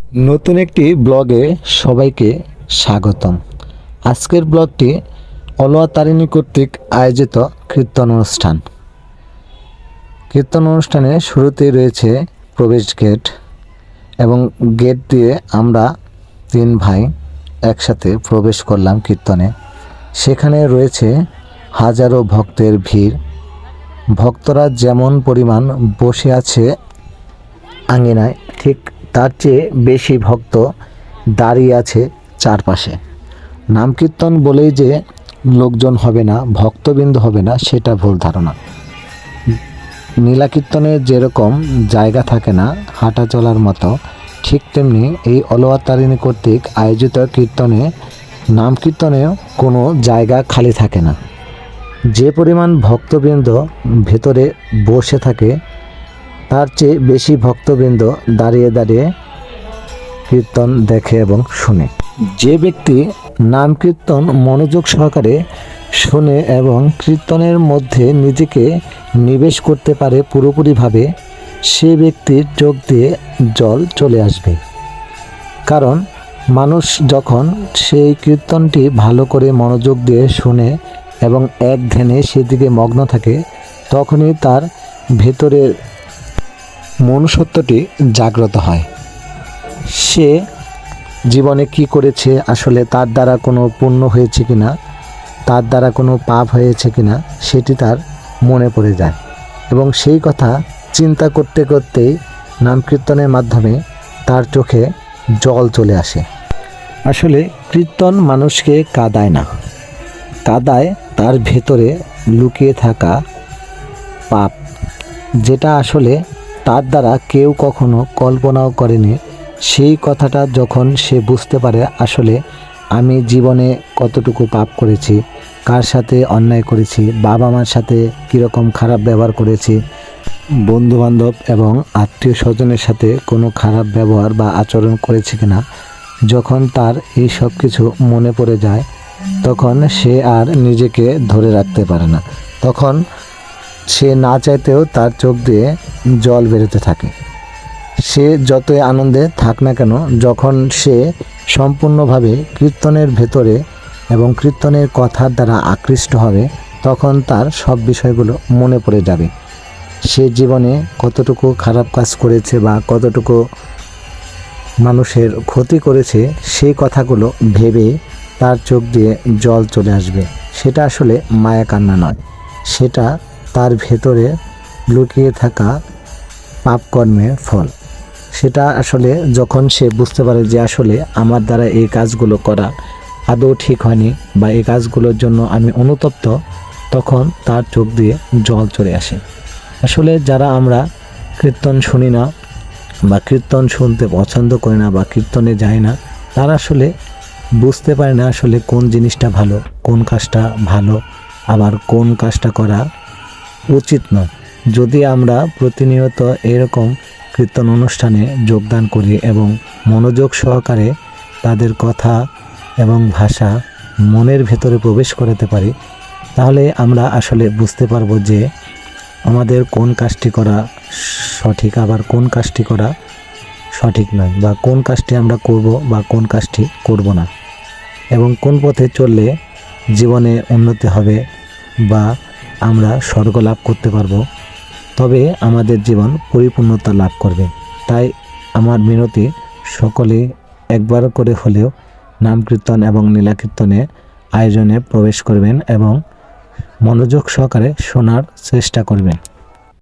নতুন একটি ব্লগে সবাইকে স্বাগতম। আজকের ব্লগটি অলওয়া তারিণী কর্তৃক আয়োজিত কীর্তন অনুষ্ঠান। কীর্তন অনুষ্ঠানে শুরুতেই রয়েছে প্রবেশ গেট এবং গেট দিয়ে আমরা তিন ভাই একসাথে প্রবেশ করলাম কীর্তনে। সেখানে রয়েছে হাজারো ভক্তের ভিড়। ভক্তরা যেমন পরিমাণ বসে আছে আঙিনায়, ঠিক তার চেয়ে বেশি ভক্ত দাঁড়িয়ে আছে চারপাশে। নাম কীর্তন বলেই যে লোকজন হবে না, ভক্তবৃন্দ হবে না, সেটা ভুল ধারণা। নীলা কীর্তনে যেরকম জায়গা থাকে না হাঁটা চলার মতো, ঠিক তেমনি এই অলওয়া তারিণী কর্তৃক আয়োজিত কীর্তনে নাম কীর্তনেও কোনো জায়গা খালি থাকে না। যে পরিমাণ ভক্তবৃন্দ ভেতরে বসে থাকে তার চেয়ে বেশি ভক্তবৃন্দ দাঁড়িয়ে দাঁড়িয়ে কীর্তন দেখে এবং শুনে। যে ব্যক্তি নাম কীর্তন মনোযোগ সহকারে শুনে এবং কীর্তনের মধ্যে নিজেকে নিবেশ করতে পারে পুরোপুরিভাবে, সে ব্যক্তির চোখ দিয়ে জল চলে আসবে। কারণ মানুষ যখন সেই কীর্তনটি ভালো করে মনোযোগ দিয়ে শুনে এবং এক ধ্যানে সেদিকে মগ্ন থাকে, তখনই তার ভেতরের মনুষ্যত্বটি জাগ্রত হয়। সে জীবনে কি করেছে, আসলে তার দ্বারা কোনো পুণ্য হয়েছে কিনা, তার দ্বারা কোনো পাপ হয়েছে কিনা, সেটি তার মনে পড়ে যায় এবং সেই কথা চিন্তা করতে করতেই নাম কীর্তনের মাধ্যমে তার চোখে জল চলে আসে। আসলে কীর্তন মানুষকে কাঁদায় না, কাঁদায় তার ভেতরে লুকিয়ে থাকা পাপ, যেটা আসলে তার দ্বারা কেউ কখনো কল্পনাও করেনি। সেই কথাটা যখন সে বুঝতে পারে আসলে আমি জীবনে কতটুকু পাপ করেছি, কার সাথে অন্যায় করেছি, বাবা মার সাথে কীরকম খারাপ ব্যবহার করেছি, বন্ধুবান্ধব এবং আত্মীয় স্বজনের সাথে কোনো খারাপ ব্যবহার বা আচরণ করেছি কিনা, যখন তার এই সব কিছু মনে পড়ে যায় তখন সে আর নিজেকে ধরে রাখতে পারে না। তখন সে না চাইতেও তার চোখ দিয়ে জল বেরোতে থাকে। সে যতই আনন্দে থাক না কেন, যখন সে সম্পূর্ণভাবে কীর্তনের ভেতরে এবং কীর্তনের কথার দ্বারা আকৃষ্ট হবে, তখন তার সব বিষয়গুলো মনে পড়ে যাবে। সে জীবনে কতটুকু খারাপ কাজ করেছে বা কতটুকু মানুষের ক্ষতি করেছে, সেই কথাগুলো ভেবে তার চোখ দিয়ে জল চলে আসবে। সেটা আসলে মায়া কান্না নয়, সেটা তার ভেতরে লুকিয়ে থাকা পাপকর্মের ফল। সেটা আসলে যখন সে বুঝতে পারে যে আসলে আমার দ্বারা এই কাজগুলো করা আদৌ ঠিক হয়নি বা এই কাজগুলোর জন্য আমি অনুতপ্ত, তখন তার চোখ দিয়ে জল চলে আসে। আসলে যারা আমরা কীর্তন শুনি না বা কীর্তন শুনতে পছন্দ করি না বা কীর্তনে যাই না, তারা আসলে বুঝতে পারে না আসলে কোন জিনিসটা ভালো, কোন কাজটা ভালো, আবার কোন কাজটা করা উচিত নয়। যদি আমরা প্রতিনিয়ত এরকম কীর্তন অনুষ্ঠানে যোগদান করি এবং মনোযোগ সহকারে তাদের কথা এবং ভাষা মনের ভেতরে প্রবেশ করাতে পারি, তাহলে আমরা আসলে বুঝতে পারবো যে আমাদের কোন কাজটি করা সঠিক, আবার কোন কাজটি করা সঠিক নয়, বা কোন কাজটি আমরা করব বা কোন কাজটি করব না, এবং কোন পথে চললে জীবনে উন্নতি হবে বা আমরা স্বর্গ লাভ করতে পারবো, তবে আমাদের জীবন পরিপূর্ণতা লাভ করবে। তাই আমার মিনতি, সকলে একবার করে হলেও নাম কীর্তন এবং নীলা কীর্তনে আয়োজনে প্রবেশ করবেন এবং মনোযোগ সহকারে শোনার চেষ্টা করবেন।